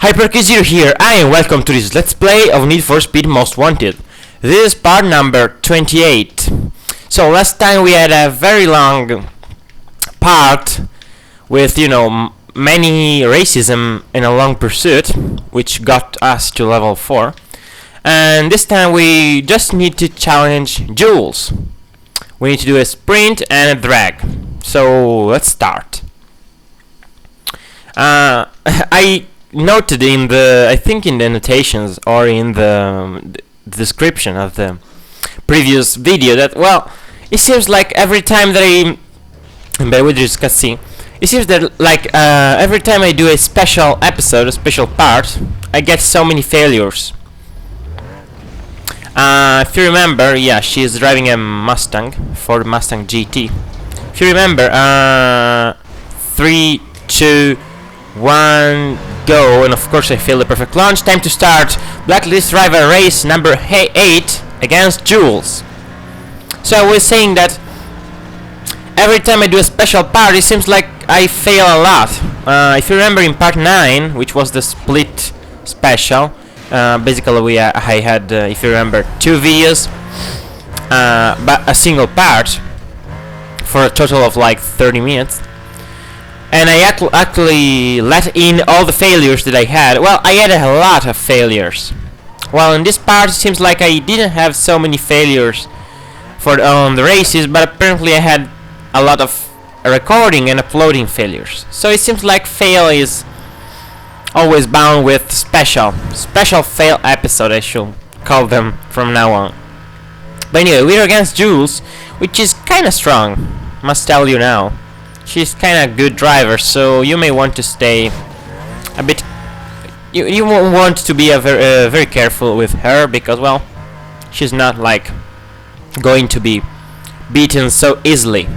Hyperkizir here, and welcome to this Let's Play of Need for Speed Most Wanted. This is part number 28. So last time we had a very long part with, many racism in a long pursuit, which got us to level 4. And this time we just need to challenge Jules. We need to do a sprint and a drag. So let's start. I noted in the, I think in the annotations or in the description of the previous video that, well, it seems like every time that it seems that every time I do a special episode, a special part, I get so many failures. If you remember, yeah, she is driving a Mustang, Ford Mustang GT. If you remember, 3, 2, 1, go, and of course I failed the perfect launch. Time to start Blacklist driver race number 8 against Jules. So I was saying that every time I do a special part, it seems like I fail a lot. If you remember in part 9, which was the split special, basically I had, if you remember, 2 videos, but a single part for a total of like 30 minutes. And I actually let in all the failures that I had. Well, I had a lot of failures. Well, in this part it seems like I didn't have so many failures for the races, but apparently I had a lot of recording and uploading failures. So it seems like fail is always bound with special fail episode, I should call them from now on. But anyway, we're against Jules, which is kinda strong, must tell you now. She's kinda good driver, so you may want to stay a bit. You want to be very careful with her because, well, she's not like going to be beaten so easily.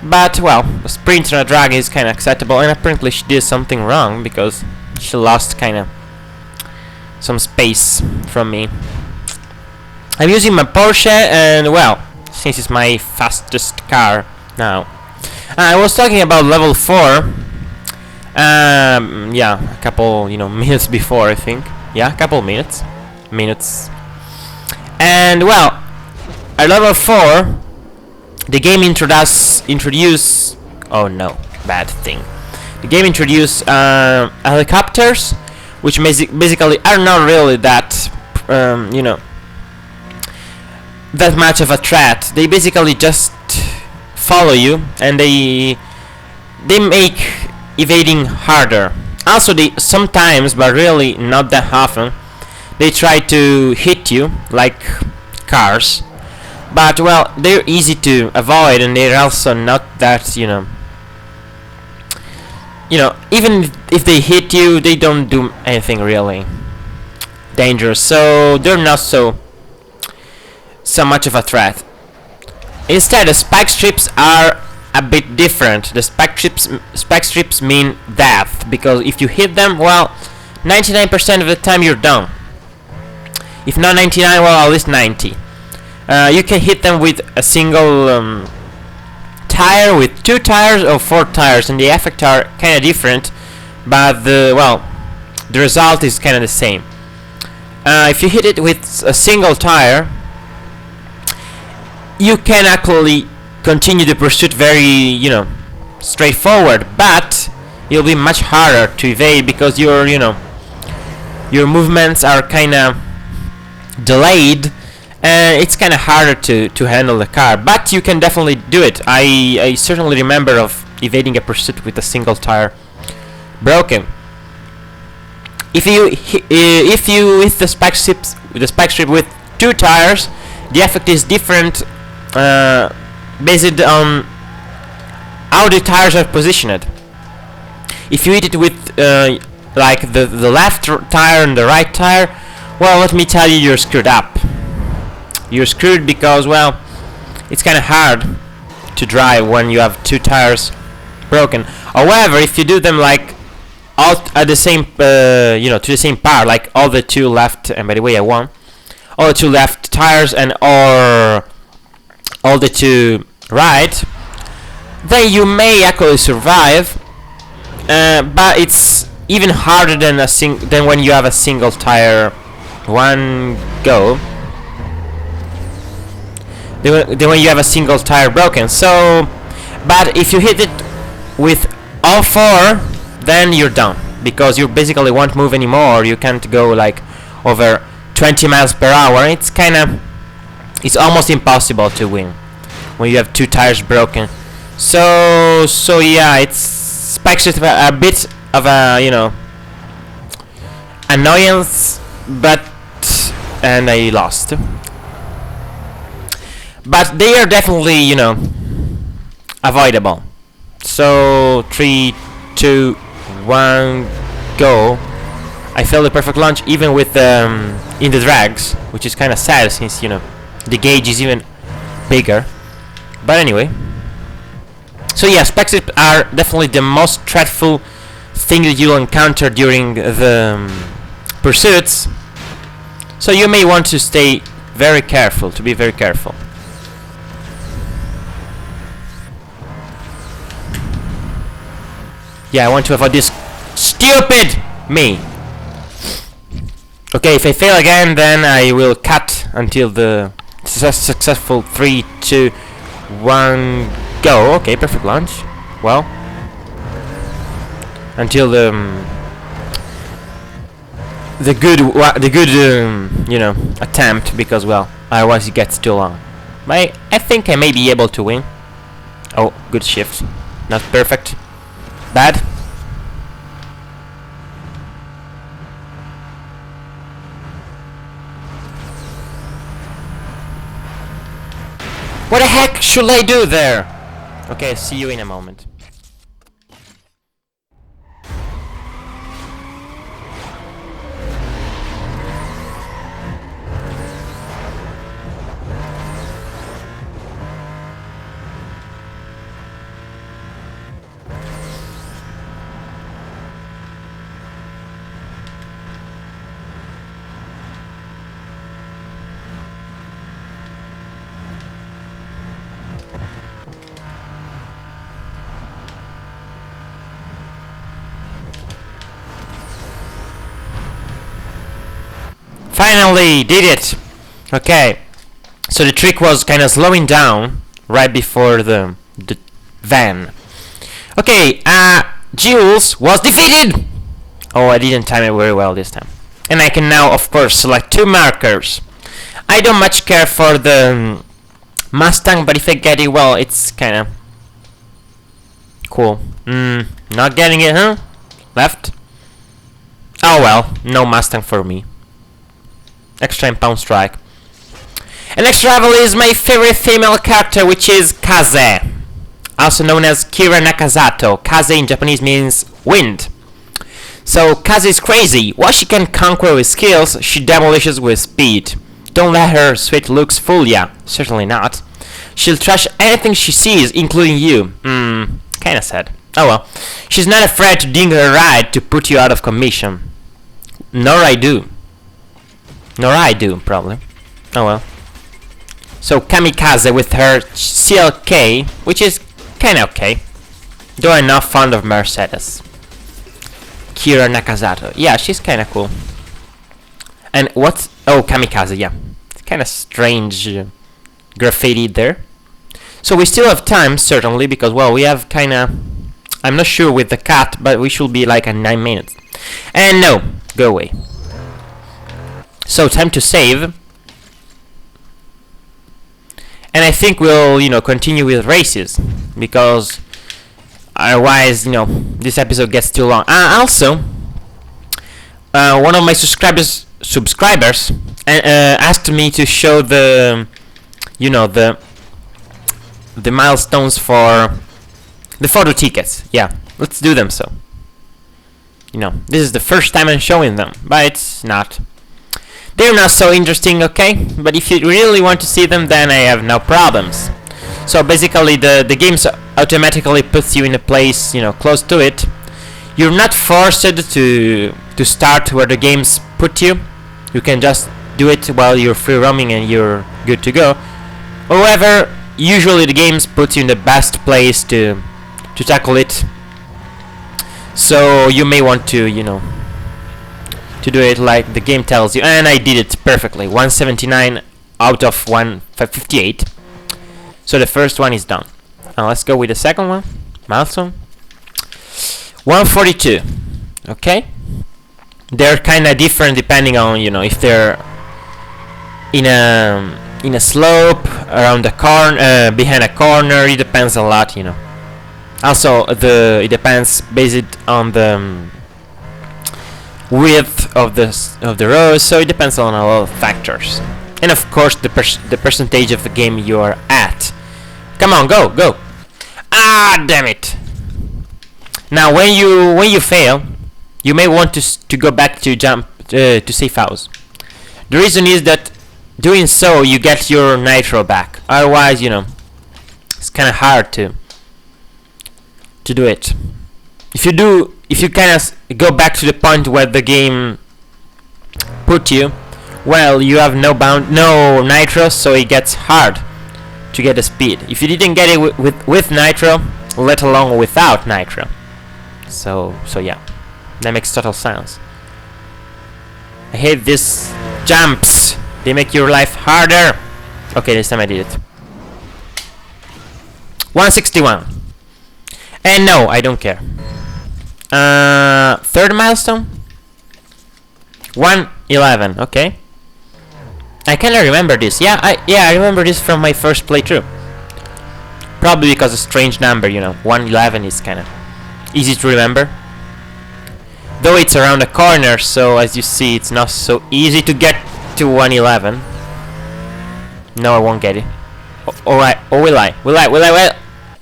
But well, a sprint and a drag is kinda acceptable, and apparently she did something wrong because she lost kinda some space from me. I'm using my Porsche, and well, since it's my fastest car now. I was talking about level 4. Yeah, a couple, minutes before, I think. Yeah, a couple minutes. And well, at level 4, the game introduce. Oh no, bad thing. The game introduced helicopters, which basically are not really that, that much of a threat. They basically just follow you, and they make evading harder. Also, they sometimes, but really not that often, they try to hit you like cars, but well, they're easy to avoid, and they're also not that, even if they hit you, they don't do anything really dangerous, so they're not so much of a threat. Instead, the spike strips are a bit different. The spike strips mean death, because if you hit them, well, 99% of the time you're done. If not 99, well, at least 90. You can hit them with a single tire, with 2 tires or 4 tires, and the effects are kind of different, but the result is kind of the same. If you hit it with a single tire, you can actually continue the pursuit very, straightforward, but it'll be much harder to evade because your movements are kinda delayed, and it's kinda harder to handle the car. But you can definitely do it. I certainly remember of evading a pursuit with a single tire broken. If you hit the spike strip with 2 tires, the effect is different. Based on how the tires are positioned. If you hit it with like the left tire and the right tire, well, let me tell you, you're screwed up. You're screwed because, well, it's kind of hard to drive when you have 2 tires broken. However, if you do them like all at the same, to the same power, like all the 2 left, and by the way, I won, all the 2 left tires and all the 2 right, then you may actually survive, but it's even harder than than when you have a single tire. One go. Than when you have a single tire broken. So, but if you hit it with all four, then you're done, because you basically won't move anymore. You can't go like over 20 miles per hour. It's almost impossible to win when you have two tires broken. So yeah, it's actually a bit of a, you know, annoyance, and I lost. But they are definitely, you know, avoidable. So 3, 2, 1, go. I failed the perfect launch even with in the drags, which is kind of sad since, you know, the gauge is even bigger. But anyway. So yeah, specs are definitely the most dreadful thing that you'll encounter during the pursuits. So you may want to stay very careful, to be very careful. Yeah, I want to avoid this stupid me. Okay, if I fail again, then I will cut until the successful 3, 2, 1, go. Okay, perfect launch. Well, until the good you know, attempt, because well, otherwise it gets too long. But I think I may be able to win. Oh, good shift. Not perfect. Bad. What the heck should I do there? Okay, see you in a moment. Finally did it. Okay, so the trick was kind of slowing down right before the van. Okay, Jules was defeated. Oh, I didn't time it very well this time. And I can now, of course, select 2 markers. I don't much care for the Mustang, but if I get it, well, it's kind of cool. Not getting it, huh? Left. Oh well, no Mustang for me. Extra impound strike. And next rival is my favorite female character, which is Kaze, also known as Kira Nakazato. Kaze in Japanese means wind. So Kaze is crazy. While she can conquer with skills, she demolishes with speed. Don't let her sweet looks fool ya. Certainly not. She'll trash anything she sees, including you. Kinda sad. Oh well. She's not afraid to ding her ride to put you out of commission. Nor I do, probably. Oh well. So Kamikaze with her CLK, which is kinda okay, though I'm not fond of Mercedes. Kira Nakazato. Yeah, she's kinda cool. And what's... oh, Kamikaze, yeah. It's kinda strange graffiti there. So we still have time, certainly, because, well, we have kinda... I'm not sure with the cut, but we should be like at 9 minutes. And no, go away. So time to save, and I think we'll, you know, continue with races, because otherwise, you know, this episode gets too long. Also, one of my subscribers asked me to show the, you know, the milestones for the photo tickets. Yeah, let's do them. So, you know, this is the first time I'm showing them, but it's not. They're not so interesting, okay? But if you really want to see them, then I have no problems. So basically, the game automatically puts you in a place, you know, close to it. You're not forced to start where the games put you. You can just do it while you're free roaming and you're good to go. However, usually the games put you in the best place to tackle it. So you may want to, to do it like the game tells you, and I did it perfectly. 179 out of 158. So the first one is done. Now let's go with the second one. Milestone 142. Okay, they're kind of different depending on if they're in a slope, around a corner, behind a corner. It depends a lot, Also, it depends based on the width of the road, so it depends on a lot of factors, and of course the percentage of the game you are at. Come on, go! Ah, damn it! Now, when you fail, you may want to go back to to safe house. The reason is that doing so you get your nitro back. Otherwise, it's kind of hard to do it. If you kind of go back to the point where the game put you, well, you have no nitro, so it gets hard to get the speed. If you didn't get it with nitro, let alone without nitro. So yeah, that makes total sense. I hate these jumps. They make your life harder. Okay, this time I did it. 161. And no, I don't care. Third milestone? 111, okay. I kinda remember this. Yeah, I remember this from my first playthrough. Probably because a strange number, 111 is kinda easy to remember. Though it's around a corner, so as you see, it's not so easy to get to 111. No, I won't get it. Alright, or will I? Will I?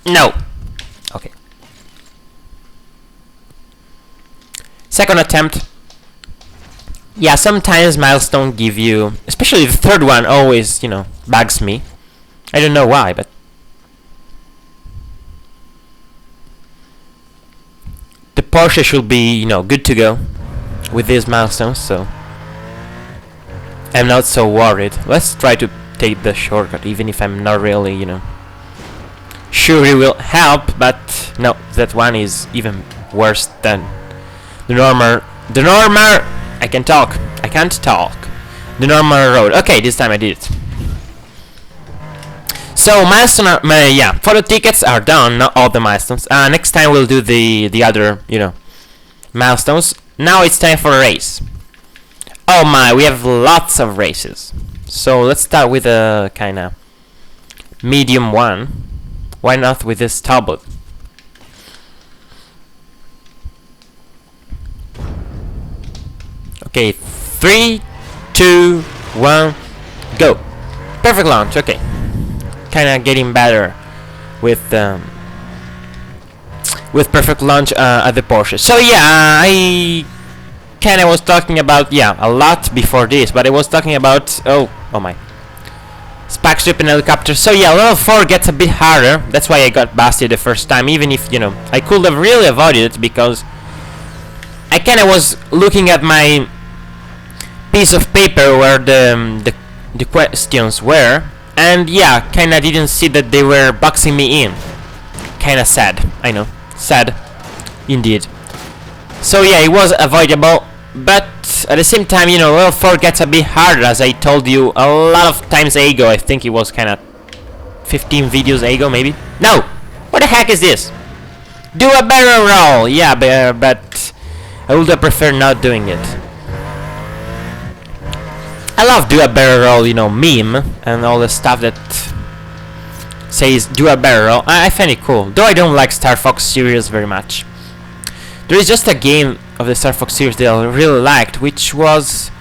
No! Okay. Second attempt. Yeah, sometimes milestone give you, especially the third one always, bugs me. I don't know why, but the Porsche should be, good to go with these milestones, so I'm not so worried. Let's try to take the shortcut, even if I'm not really, sure it will help, but no, that one is even worse than the normal, I can't talk. The normal road. Okay, this time I did it. So milestone, yeah, photo tickets are done, not all the milestones. Next time we'll do the other, milestones. Now it's time for a race. Oh my, we have lots of races. So let's start with a kind of medium one. Why not with this tablet? Okay, 3, 2, 1, go. Perfect launch. Okay, kind of getting better with perfect launch at the Porsche. So yeah, I kind of was talking about a lot before this, but I was talking about oh my, Spike Strip and helicopter. So yeah, level 4 gets a bit harder. That's why I got busted the first time, even if I could have really avoided it, because I kind of was looking at my piece of paper where the questions were, and yeah, kind of didn't see that they were boxing me in. Kind of sad, I know, sad indeed. So yeah, it was avoidable, but at the same time, level 4 gets a bit harder, as I told you a lot of times ago. I think it was kind of 15 videos ago, maybe. No! What the heck is this? Do a barrel roll! Yeah, but I would have preferred not doing it. I love do a barrel roll, meme, and all the stuff that says do a barrel roll. I find it cool, though I don't like Star Fox series very much. There is just a game of the Star Fox series that I really liked, which was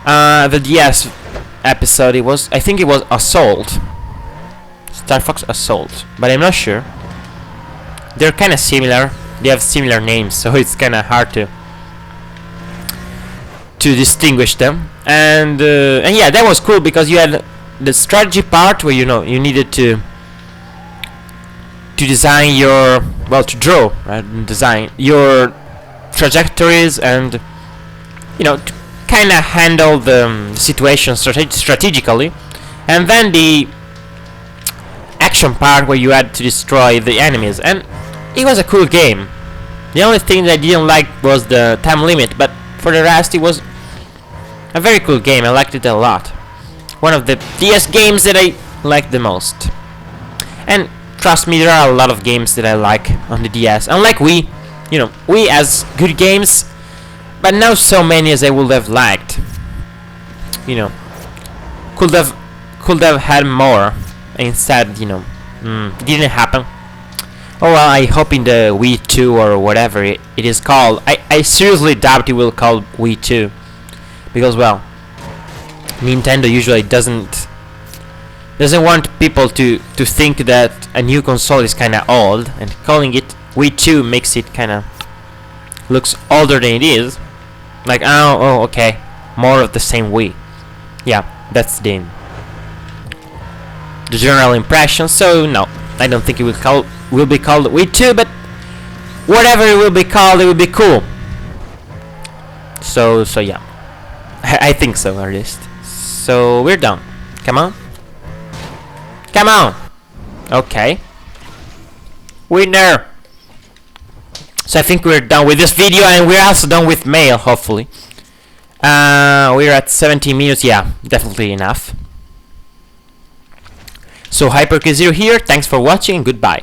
the DS episode. I think it was Assault. Star Fox Assault, but I'm not sure. They're kind of similar. They have similar names, so it's kind of hard to distinguish them. And yeah, that was cool because you had the strategy part where you needed to design your, to draw, right, and design your trajectories, and to kind of handle the situation strategically. And then the action part where you had to destroy the enemies, and it was a cool game. The only thing that I didn't like was the time limit, but for the rest it was a very cool game. I liked it a lot. One of the DS games that I like the most. And trust me, there are a lot of games that I like on the DS. Unlike Wii, you know, Wii has good games, but not so many as I would have liked. You know, could have had more. Instead, you know, it didn't happen. Oh well, I hope in the Wii 2 or whatever it is called. I seriously doubt it will call Wii 2. Because, well, Nintendo usually doesn't want people to think that a new console is kinda old, and calling it Wii 2 makes it kinda looks older than it is. Like, oh okay, more of the same Wii. Yeah, that's the general impression. So no, I don't think it will be called Wii 2, but whatever it will be called, it will be cool. So yeah, I think so at least. So we're done. Come on, come on. Okay, winner. So I think we're done with this video, and we're also done with mail. Hopefully, we're at 17 minutes. Yeah, definitely enough. So HyperK0 here. Thanks for watching. Goodbye.